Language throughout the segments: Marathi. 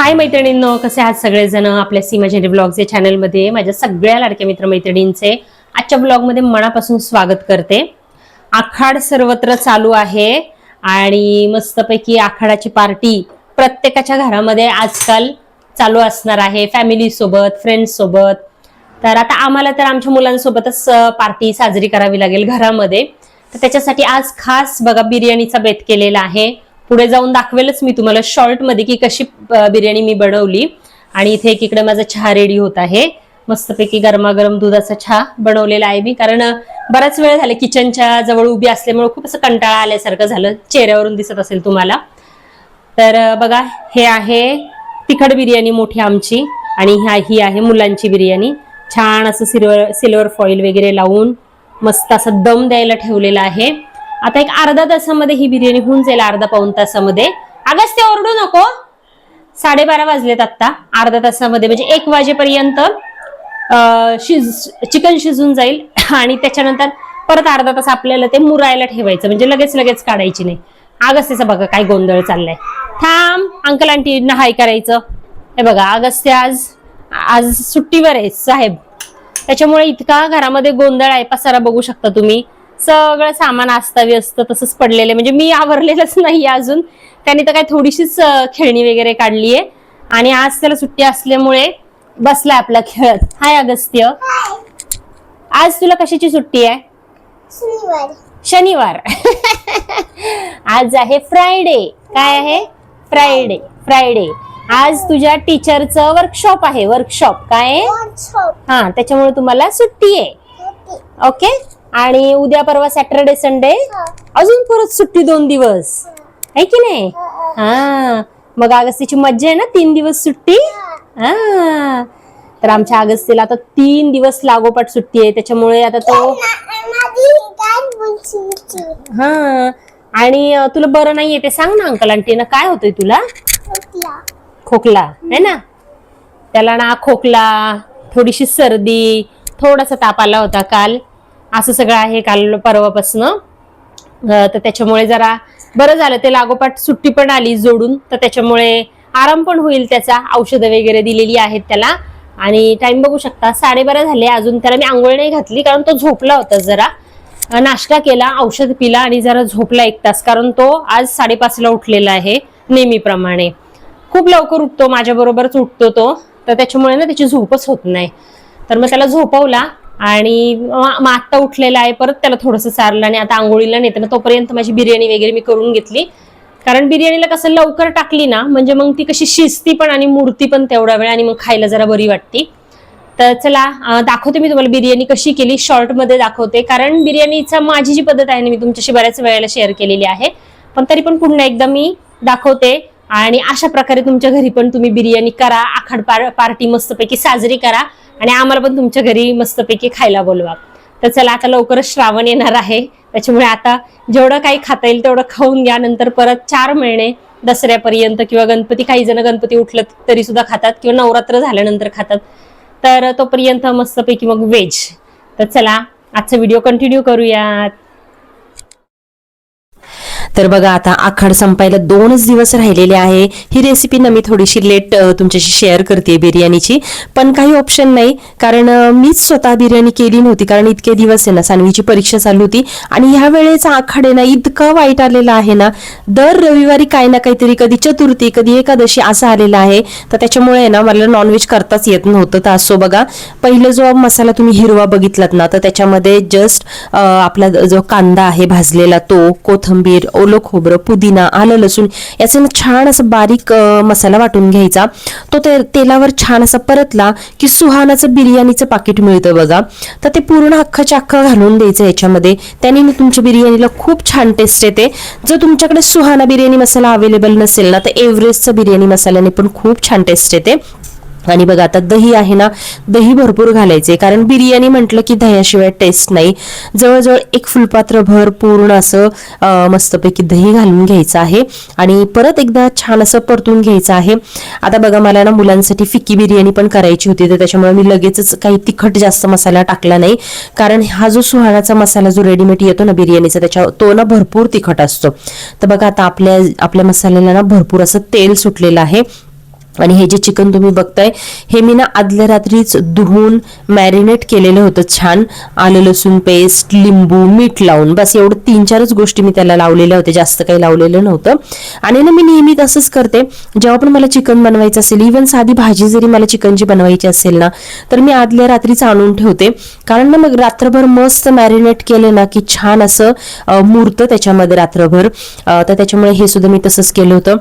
हाय मैत्रिणींनो, कसे आहात सगळेजण? आपल्या सीमा जेने ब्लॉग्स या चॅनलमध्ये माझ्या सगळ्या लाडक्या मित्रमैत्रिणींचे आजच्या ब्लॉगमध्ये मनापासून स्वागत करते. आखाड सर्वत्र चालू आहे आणि मस्तपैकी आखाडाची पार्टी प्रत्येकाच्या घरामध्ये आजकाल चालू असणार आहे, फॅमिली सोबत, फ्रेंड्स सोबत. तर आता आम्हाला तर आमच्या मुलांसोबतच पार्टी साजरी करावी लागेल घरामध्ये. तर त्याच्यासाठी आज खास बघा बिर्याणीचा बेत केलेला आहे. पुढे जाऊन दाखवेलच मी तुम्हाला शॉर्ट मध्ये की कशी बिर्याणी मी बनवली. आणि इथे एकीकडे माझा चहा रेडी होत आहे. मस्तपैकी गरमागरम दुधाचा चहा बनवलेला आहे मी, कारण बराच वेळ झाला किचनच्या जवळ उभी असल्यामुळे खूप असं कंटाळा आल्यासारखं झालं, चेहऱ्यावरून दिसत असेल तुम्हाला. तर बघा, हे आहे तिखट बिर्याणी मोठी आमची आणि ही आहे मुलांची बिर्याणी. छान असं सिल्वर फॉईल वगैरे लावून मस्त असं दम द्यायला ठेवलेला आहे. आता एक अर्धा तासामध्ये ही बिर्याणी होऊन जाईल, अर्धा पाऊण तासामध्ये. अगस्त्य ओरडू नको, 12:30 वाजलेत आता. अर्धा तासामध्ये म्हणजे 1 वाजेपर्यंत चिकन शिजून जाईल आणि त्याच्यानंतर परत अर्धा तास आपल्याला ते मुरायला ठेवायचं, म्हणजे लगेच काढायची नाही. अगस्त्याचा बघा काय गोंधळ चाललाय. थांब, अंकल आंटींना हाय करायचं. हे बघा, अगस्त्य आज सुट्टीवर आहे साहेब, त्याच्यामुळे इतका घरामध्ये गोंधळ आहे. पसारा बघू शकता तुम्ही, सगळं सामान अस्ताव्यस्त तसंच पडलेलं, म्हणजे मी आवरलेलंच नाही अजून. त्याने तर काय थोडीशीच खेळणी वगैरे काढलीये आणि आज त्याला सुट्टी असल्यामुळे बसलाय आपला खेळत. हाय अगस्त्य, आज तुला कशाची सुट्टी आहे? शनिवार. आज आहे फ्रायडे. काय आहे? फ्रायडे. आज तुझ्या टीचरचं वर्कशॉप आहे. वर्कशॉप काय? हा, त्याच्यामुळे तुम्हाला सुट्टी आहे. ओके. आणि उद्या परवा सॅटरडे संडे अजून परत सुट्टी, 2 दिवस आहे की नाही? हा, मग अगस्तीची मज्जा आहे ना, 3 दिवस सुट्टी. हा, तर आमच्या अगस्तीला आता 3 दिवस लागोपाठ सुट्टी आहे, त्याच्यामुळे आता तो हा. आणि तुला बरं नाहीये ते सांग ना अंकल आंटीना, काय होतंय तुला? खोकला आहे ना, त्याला ना खोकला, थोडीशी सर्दी, थोडासा ताप आला होता काल. असं सगळं आहे काल परवापासनं. तर त्याच्यामुळे जरा बरं झालं, ते लागोपाठ सुट्टी पण आली जोडून, तर त्याच्यामुळे आराम पण होईल त्याचा. औषधं वगैरे दिलेली आहेत त्याला. आणि टाइम बघू शकता, 12:30 झाले. अजून त्याला मी आंघोळ नाही घातली, कारण तो झोपला होता. जरा नाश्ता केला, औषध पिला आणि जरा झोपला 1 तास, कारण तो आज 5:30ला उठलेला आहे नेहमीप्रमाणे. खूप लवकर उठतो, माझ्या बरोबरच उठतो तो, तर त्याच्यामुळे ना त्याची झोपच होत नाही. तर मग त्याला झोपवला आणि मग आता उठलेला आहे. परत त्याला थोडंसं चारलं आणि आता आंघोळीला नेते ना, तोपर्यंत माझी बिर्याणी वगैरे मी करून घेतली. कारण बिर्याणीला कसं लवकर टाकली ना, म्हणजे मग ती कशी शिजती पण आणि मुरती पण तेवढा वेळ, आणि मग खायला जरा बरी वाटते. तर चला दाखवते मी तुम्हाला बिर्याणी कशी केली, शॉर्ट मध्ये दाखवते. कारण बिर्याणीचा माझी जी पद्धत आहे ना, मी तुमच्याशी बऱ्याच वेळेला शेअर केलेली आहे, पण तरी पण पुन्हा एकदा मी दाखवते. आणि अशा प्रकारे तुमच्या घरी पण तुम्ही बिर्याणी करा, आखाड पार्टी मस्तपैकी साजरी करा आणि आम्हाला पण तुमच्या घरी मस्तपैकी खायला बोलवा. तर चला, आता लवकरच श्रावण येणार आहे, त्याच्यामुळे आता जेवढं काही खाता येईल तेवढं खाऊन घ्या. नंतर परत 4 महिने दसऱ्यापर्यंत किंवा गणपती, काही जण गणपती उठलं तरी सुद्धा खातात किंवा नवरात्र झाल्यानंतर खातात. तर तोपर्यंत मस्तपैकी मग व्हेज. तर चला आजचा व्हिडिओ कंटिन्यू करूयात. तर बघा, आता आखाड संपायला 2च दिवस राहिलेले आहे. ही रेसिपी ना मी थोडीशी लेट तुमच्याशी शेअर करते बिर्याणीची, पण काही ऑप्शन नाही, कारण मीच स्वतः बिर्याणी केली नव्हती. कारण इतके दिवस आहे ना, सानवीची परीक्षा चालू होती आणि ह्या वेळेचा आखाड आहे ना इतका वाईट आलेला आहे ना. दर रविवारी काही ना काहीतरी, कधी चतुर्थी कधी एकादशी असं आलेलं आहे. तर त्याच्यामुळे ना मला नॉनव्हेज करताच येत नव्हतं. तर असो बघा, पहिलं जो मसाला तुम्ही हिरवा बघितलात ना, तर त्याच्यामध्ये जस्ट आपला जो कांदा आहे भाजलेला, तो कोथिंबीर, ओलं खोबरं, पुदिना, आलं, लसूण याचा छान असं बारीक मसाला वाटून घ्यायचा. तो तेलावर छान असा परतला की सुहानाचं बिर्याणीचं पाकिट मिळतं बघा, तर ते पूर्ण अख्खाच्या अख्खा घालून द्यायचं याच्यामध्ये. त्याने तुमच्या बिर्याणीला खूप छान टेस्ट येते. जर तुमच्याकडे सुहाना बिर्याणी मसाला अवेलेबल नसेल ना, तर एव्हरेस्टचा बिर्याणी मसाल्याने पण खूप छान टेस्ट येते. आणि बघा, आता दही आहे ना, दही भरपूर घालायचे, कारण बिर्याणी म्हटलं की दह्याशिवाय टेस्ट नाही. जवळजवळ 1 फुलपात्र भर पूर्ण असं मस्तपैकी दही घालून घ्यायचं आहे आणि परत एकदा छान असं परतून घ्यायचं आहे. आता बघा, मला ना मुलांसाठी फिक्की बिर्याणी पण करायची होती, तर त्याच्यामुळे मी लगेचच काही तिखट जास्त मसाला टाकला नाही, कारण हा जो सुहानाचा मसाला जो रेडीमेड येतो ना बिर्याणीचा, त्याच्या तो ना भरपूर तिखट असतो. तर बघा, आता आपल्या मसाल्याला ना भरपूर असं तेल सुटलेलं आहे. आणि हे जे चिकन तुम्ही बघताय हे मी ना आदल्या रात्रीच धुवून मॅरिनेट केलेलं होतं छान, आलं लसूण पेस्ट, लिंबू, मीठ लावून, बस एवढं 3-4च गोष्टी मी त्याला लावलेल्या होत्या, जास्त काही लावलेलं नव्हतं. आणि ना मी नेहमी तसंच करते, जेव्हा पण मला चिकन बनवायचं असेल, इव्हन साधी भाजी जरी मला चिकनची बनवायची असेल ना, तर मी आदल्या रात्रीच आणून ठेवते, कारण ना मग रात्रभर मस्त मॅरिनेट केलं ना की छान असं मुरतं त्याच्यामध्ये रात्रभर. तर त्याच्यामुळे हे सुद्धा मी तसंच केलं होतं.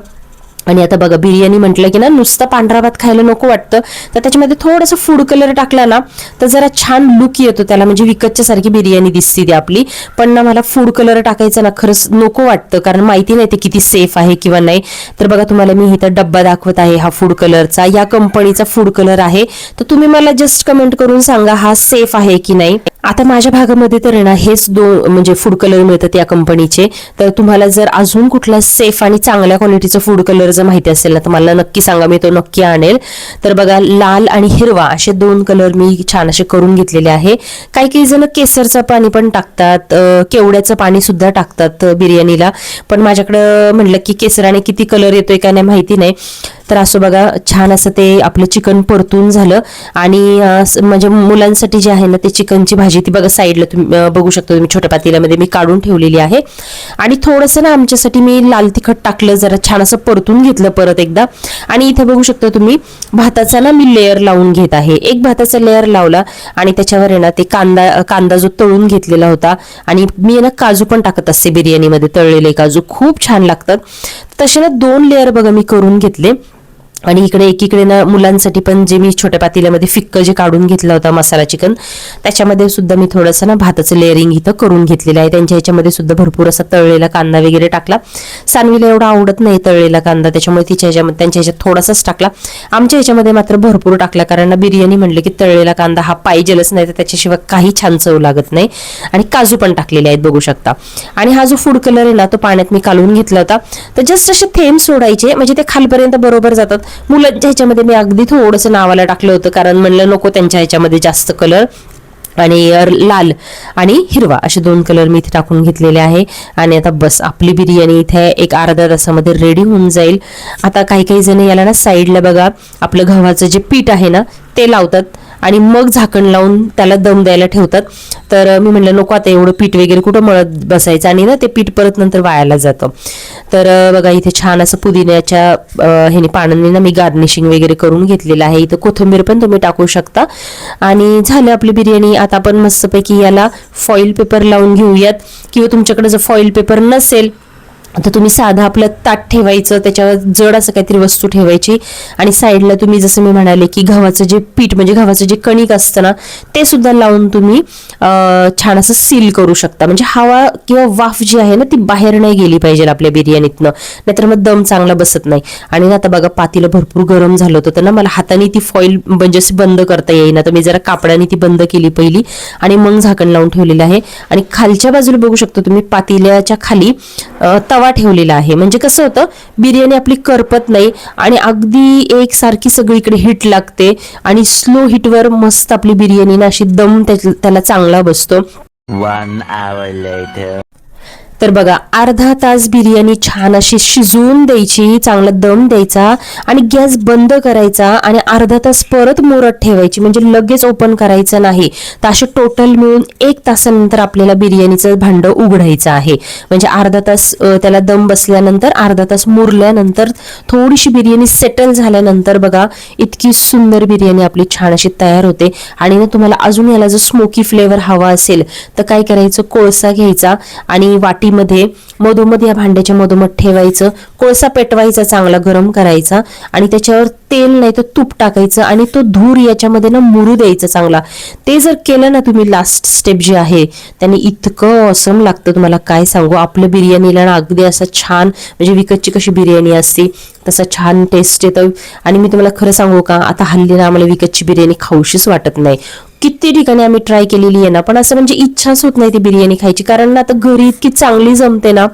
आणि आता बघा, बिर्याणी म्हटलं की ना नुसतं पांढरा भात खायला नको वाटतं, तर त्याच्यामध्ये थोडंसं फूड कलर टाकला ना तर जरा छान लुक येतो त्याला, म्हणजे विकतच्या सारखी बिर्याणी दिसते ती आपली. पण ना मला फूड कलर टाकायचं ना खरंच नको वाटतं, कारण माहिती नाही ते किती सेफ आहे किंवा नाही. तर बघा, तुम्हाला मी इथं डब्बा दाखवत आहे हा फूड कलरचा, या कंपनीचा फूड कलर आहे. तर तुम्ही मला जस्ट कमेंट करून सांगा हा सेफ आहे की नाही. आता माझ्या भागामध्ये तर ना हेच म्हणजे फूड कलर मिळतात या कंपनीचे. तर तुम्हाला जर अजून कुठला सेफ आणि चांगल्या क्वालिटीचा फूड कलर जर माहिती असेल ना तर मला नक्की सांगा, मी तो नक्की आणेल. तर बघा, लाल आणि हिरवा असे 2 कलर मी छान असे करून घेतलेले आहे. काही जण केसरचं पाणी पण टाकतात, केवड्याचं पाणी सुद्धा टाकतात बिर्याणीला, पण माझ्याकडं म्हणलं की केसराने किती कलर येतोय का नाही माहिती नाही. तर असं बघा, छान असं ते आपलं चिकन परतून झालं. आणि म्हणजे मुलांसाठी जे आहे ना ते चिकनची भाजी, ती बघा साईडला तुम्ही बघू शकता, तुम्ही छोट्या पातेल्यामध्ये मी काढून ठेवलेली आहे. आणि थोडंसं ना आमच्यासाठी मी लाल तिखट टाकलं, जरा छान असं परतून घेतलं परत एकदा. आणि इथे बघू शकता तुम्ही, भाताचा ना मी लेअर लावून घेत आहे. एक भाताचा लेअर लावला आणि त्याच्यावर आहे ना ते कांदा जो तळून घेतलेला होता, आणि मी ना काजू पण टाकत असते बिर्याणीमध्ये, तळलेले काजू खूप छान लागतात. तसे ना 2 लेअर बघा मी करून घेतले. आणि इकडे एकीकडे ना मुलांसाठी पण जे मी छोट्या पातेल्यामध्ये फिक्क जे काढून घेतला होता मसाला चिकन, त्याच्यामध्ये सुद्धा मी थोडंसं ना भाताचं लेअरिंग इथं करून घेतलेलं आहे. त्यांच्या ह्याच्यामध्ये सुद्धा भरपूर असा तळलेला कांदा वगैरे टाकला. सानवीला एवढा आवडत नाही तळलेला कांदा, त्याच्यामुळे तिच्या ह्याच्यामध्ये त्यांच्या ह्याच्यात थोडासाच टाकला. आमच्या ह्याच्यामध्ये मात्र भरपूर टाकला, कारण ना बिर्याणी म्हणलं की तळलेला कांदा हा पाहिजेलच, नाही तर त्याच्याशिवाय काही छान चव लागत नाही. आणि काजू पण टाकलेले आहेत बघू शकता. आणि हा जो फूड कलर आहे ना तो पाण्यात मी काढून घेतला होता. तर जस्ट असे थेंब सोडायचे, म्हणजे ते खालपर्यंत बरोबर जातात. मुलांच्या ह्याच्यामध्ये मी अगदी थोडंसं नावाला टाकलं होतं, कारण म्हणलं नको त्यांच्या ह्याच्यामध्ये जास्त कलर. आणि लाल आणि हिरवा असे 2 कलर मी इथे टाकून घेतलेले आहे. आणि आता बस आपली बिर्याणी इथे एक अर्ध्या तासामध्ये रेडी होऊन जाईल. आता काही जण याला ना साईडला बघा आपलं गव्हाचं जे पीठ आहे ना ते लावतात, आणि मग झाकण लावून त्याला दम द्यायला ठेवतात. तर मी म्हणलं नको आता एवढं पीठ वगैरे कुठं मळत बसायचं, आणि ना ते पीठ परत नंतर वायाला जातं. तर बघा इथे छान असं पुदिन्याच्या ह्याने पानांनी ना मी गार्निशिंग वगैरे करून घेतलेलं आहे. इथं कोथिंबीर पण तुम्ही टाकू शकता. आणि झालं आपली बिर्याणी. आता आपण मस्तपैकी याला फॉईल पेपर लावून घेऊयात, किंवा तुमच्याकडे जर फॉईल पेपर नसेल तर तुम्ही साधं आपलं ताट ठेवायचं, त्याच्यावर जड असं काहीतरी वस्तू ठेवायची, आणि साईडला तुम्ही जसं मी म्हणाले की गव्हाचं जे पीठ म्हणजे गव्हाचं जे कणिक असतं ना ते सुद्धा लावून तुम्ही छान असं सील करू शकता. म्हणजे हवा किंवा वाफ जी आहे ना ती बाहेर नाही गेली पाहिजे आपल्या बिर्याणीतनं, नाहीतर मग दम चांगला बसत नाही. आणि आता बघा पातेलं भरपूर गरम झालं होतं, तर ना मला हाताने ती फॉईल म्हणजे अशी बंद करता येईना, तर मी जरा कापडाने ती बंद केली पहिली, आणि मग झाकण लावून ठेवलेलं आहे. आणि खालच्या बाजूला बघू शकता तुम्ही पातेल्याच्या खाली तवा ठेवलेला आहे. म्हणजे कसं होतं, बिर्याणी आपली करपत नाही आणि अगदी एकसारखी सगळीकडे हिट लागते, आणि स्लो हिटवर मस्त आपली बिर्याणी ना अशी दम त्याला चांगला बसतो. 1 hour later. तर बघा अर्धा तास बिर्याणी छान अशी शिजवून द्यायची, चांगला दम द्यायचा, आणि गॅस बंद करायचा, आणि अर्धा तास परत मुरत ठेवायची, म्हणजे लगेच ओपन करायचं नाही. तर असे टोटल मिळून 1 तासानंतर आपल्याला बिर्याणीचं भांड उघडायचं आहे. म्हणजे अर्धा तास त्याला दम बसल्यानंतर, अर्धा तास मुरल्यानंतर, थोडीशी बिर्याणी सेटल झाल्यानंतर बघा इतकी सुंदर बिर्याणी आपली छान अशी तयार होते. आणि ना तुम्हाला अजून याला जर स्मोकी फ्लेवर हवा असेल तर काय करायचं, कोळसा घ्यायचा आणि वाटीमध्ये मधोमध या भांड्याच्या मधोमध ठेवायचं, कोळसा पेटवायचा, चांगला गरम करायचा, आणि त्याच्यावर तेल नाही तर तूप टाकायचं, आणि तो धूर याच्यामध्ये ना मुरू द्यायचा चांगला. ते जर केलं ना तुम्ही, लास्ट स्टेप जी आहे, त्याने इतकं ऑसम लागतं तुम्हाला काय सांगू. आपलं बिर्याणीला ना अगदी असं छान, म्हणजे विकतची कशी बिर्याणी असते तसं छान टेस्ट येतं. आणि मी तुम्हाला खरं सांगू का, आता हल्ली ना आम्हाला विकतची बिर्याणी खाऊशीच वाटत नाही. किती ठिकाणी आम्ही ट्राय केलेली आहे ना, पण असं म्हणजे इच्छाच होत नाही ती बिर्याणी खायची, कारण ना आता घरी इतकी चांगली जमते ना,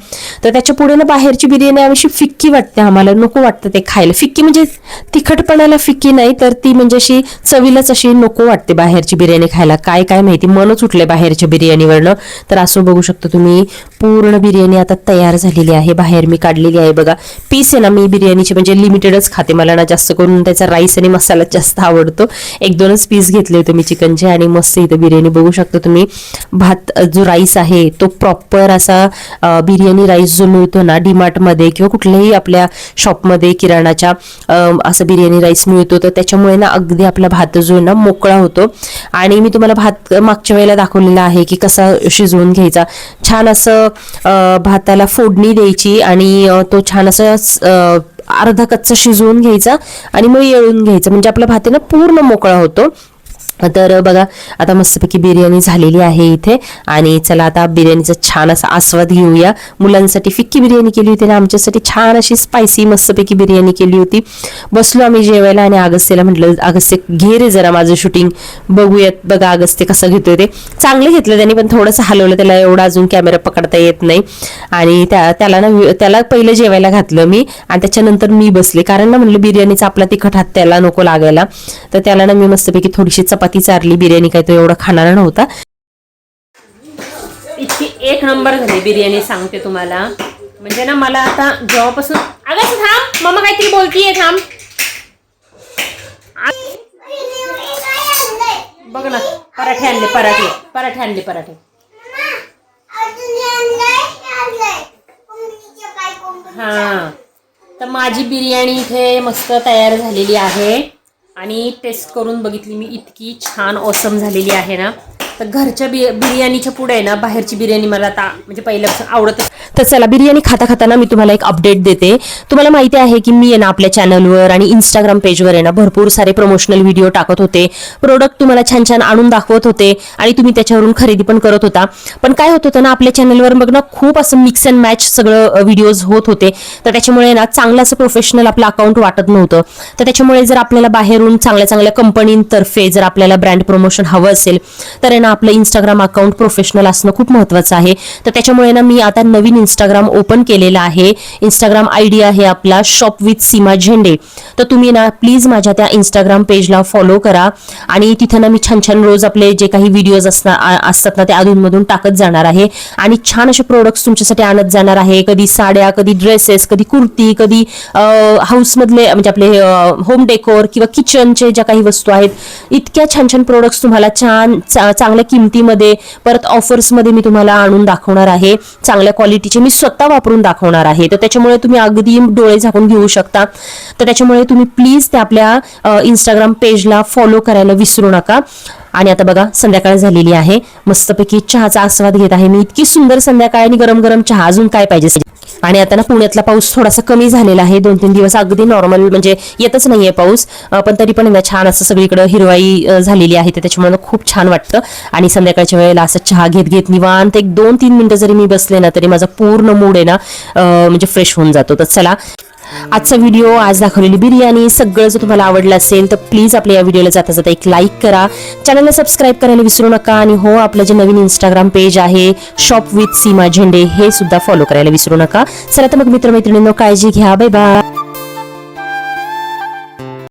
तर त्याच्या पुढे ना बाहेरची बिर्याणी अशी फिक्की वाटते आम्हाला, नको वाटतं ते खायला. फिक्की म्हणजे तिखटपणाला फिक्की नाही, तर ती म्हणजे अशी चवीलाच अशी नको वाटते बाहेरची बिर्याणी खायला. काय काय माहिती, मनच उठले बाहेरच्या बिर्याणीवरनं. तर असं बघू शकतो तुम्ही, पूर्ण बिर्याणी आता तयार झालेली आहे, बाहेर मी काढलेली आहे बघा. पीस आहे ना, मी बिर्याणीचे म्हणजे लिमिटेडच खाते, मला ना जास्त करून त्याचा राईस आणि मसाला जास्त आवडतो. 1-2च पीस घेतले होते मी चिकनचे, आणि मस्त इथं बिर्याणी बघू शकतो तुम्ही. भात जो राईस आहे तो प्रॉपर असा बिर्याणी राईस जो मिळतो ना डीमार्ट मध्ये किंवा कुठल्याही आपल्या शॉपमध्ये किराणाच्या, असं बिर्याणी राईस मिळतो, तर त्याच्यामुळे ना अगदी आपला भात जो आहे ना मोकळा होतो. आणि मी तुम्हाला भात मागच्या वेळेला दाखवलेला आहे की कसा शिजवून घ्यायचा. छान असं भाताला फोडणी द्यायची आणि तो छान असं अर्धा कच्चा शिजवून घ्यायचा आणि मग येळून घ्यायचं, म्हणजे आपला भात आहे ना पूर्ण मोकळा होतो. तर बघा आता मस्तपैकी बिर्याणी झालेली आहे इथे. आणि चला आता बिर्याणीचा छान असा आस्वाद घेऊया. मुलांसाठी फिक्की बिर्याणी केली होती ना, आमच्यासाठी छान अशी स्पायसी मस्तपैकी बिर्याणी केली होती. बसलो आम्ही जेवायला आणि अगस्त्यला म्हटलं, अगस्त्य घे रे जरा माझं शूटिंग बघूयात. बघा अगस्त्य कसं घेतोय ते. चांगलं घेतलं त्यांनी, पण थोडंसं हलवलं, त्याला एवढा अजून कॅमेरा पकडता येत नाही. आणि त्याला पहिलं जेवायला घातलं मी, आणि त्याच्यानंतर मी बसले, कारण ना म्हणलं बिर्याणीचा आपला तिखट हात त्याला नको लागायला. तर त्याला ना मी मस्तपैकी थोडीशी चपाती चारली. बिर्याणी काय तो एवढा खाणारा नव्हता. इतकी एक नंबर झाली बिर्याणी, सांगते तुम्हाला. म्हणजे ना मला आता जेव्हापासून, अगं थांब, मम्मा काहीतरी बोलतीये, थांब. बघ ना, पराठे आणले, पराठे. हा, तर माझी बिर्याणी इथे मस्त तयार झालेली आहे आणि टेस्ट करून बघितली मी, इतकी छान ऑसम झालेली आहे ना. तर घरच्या बिर्याणीच्या पुढे आहे ना बाहेरची बिर्याणी मला आता म्हणजे पहिल्यापासून आवडत. तर चला, बिर्याणी खाता मी तुम्हाला एक अपडेट देते. तुम्हाला माहिती आहे की मी आहे ना आपल्या चॅनलवर आणि इंस्टाग्राम पेजवर आहे ना भरपूर सारे प्रमोशनल व्हिडिओ टाकत होते, प्रोडक्ट तुम्हाला छान छान आणून दाखवत होते आणि तुम्ही त्याच्यावरून खरेदी पण करत होता. पण काय होत होतं ना, आपल्या चॅनलवर बघ ना खूप असं मिक्स अँड मॅच सगळं व्हिडिओज होत होते. तर त्याच्यामुळे ना चांगलं असं प्रोफेशनल आपलं अकाउंट वाटत नव्हतं. तर त्याच्यामुळे जर आपल्याला बाहेरून चांगल्या कंपनीतर्फे जर आपल्याला ब्रँड प्रमोशन हवं असेल, तर आहे ना आपलं इंस्टाग्राम अकाउंट प्रोफेशनल असणं खूप महत्त्वाचं आहे. तर त्याच्यामुळे ना मी आता नवीन इंस्टाग्राम ओपन केलेला आहे. इंस्टाग्राम आयडी आहे आपला शॉप विथ सीमा झेंडे. तर तुम्ही ना प्लीज माझ्या त्या इंस्टाग्राम पेजला फॉलो करा, आणि तिथं ना मी छान छान रोज आपले जे काही व्हिडिओज असतात ना ते अधूनमधून टाकत जाणार आहे, आणि छान असे प्रोडक्ट्स तुमच्यासाठी आणत जाणार आहे. कधी साड्या, कधी ड्रेसेस, कधी कुर्ती, कधी हाऊसमधले म्हणजे आपले होम डेकोर किंवा किचनचे ज्या काही वस्तू आहेत, इतक्या छान छान प्रोडक्ट्स तुम्हाला चांगल्या किमतीमध्ये परत ऑफर्समध्ये मी तुम्हाला आणून दाखवणार आहे. चांगल्या क्वालिटीचे मी स्वतः वापरून दाखवणार आहे. तर त्याच्यामुळे तुम्ही अगदी डोळे झाकून घेऊ शकता. तर त्याच्यामुळे तुम्ही प्लीज त्या आपल्या इंस्टाग्राम पेजला फॉलो करायला विसरू नका. आणि आता बघा संध्याकाळ झालेली आहे, मस्तपैकी चहाचा आस्वाद घेत आहे मी. इतकी सुंदर संध्याकाळ आणि गरम गरम चहा, अजून काय पाहिजे. आणि आता ना पुण्यातला पाऊस थोडासा कमी झालेला आहे, 2-3 दिवस अगदी नॉर्मल म्हणजे येतच नाहीये पाऊस, पण तरी पण छान असं सगळीकडे हिरवाई झालेली आहे. तर त्याच्यामुळे खूप छान वाटतं. आणि संध्याकाळच्या वेळेला असं चहा घेत निवांत 1-2-3 मिनिटं जरी मी बसले ना तरी माझा पूर्ण मूड आहे ना म्हणजे फ्रेश होऊन जातो. तर चला, आजचा व्हिडिओ, आज दाखवलेली बिर्याणी सगळं जर तुम्हाला आवडलं असेल तर प्लीज आपल्या या व्हिडिओला जाता जाता एक लाईक करा, चॅनलला सबस्क्राईब करायला विसरू नका. आणि हो, आपलं जे नवीन इंस्टाग्राम पेज आहे शॉप विथ सीमा झेंडे, हे सुद्धा फॉलो करायला विसरू नका. चला तर मग मित्रमैत्रिणींनो, काळजी घ्या, बाय बाय.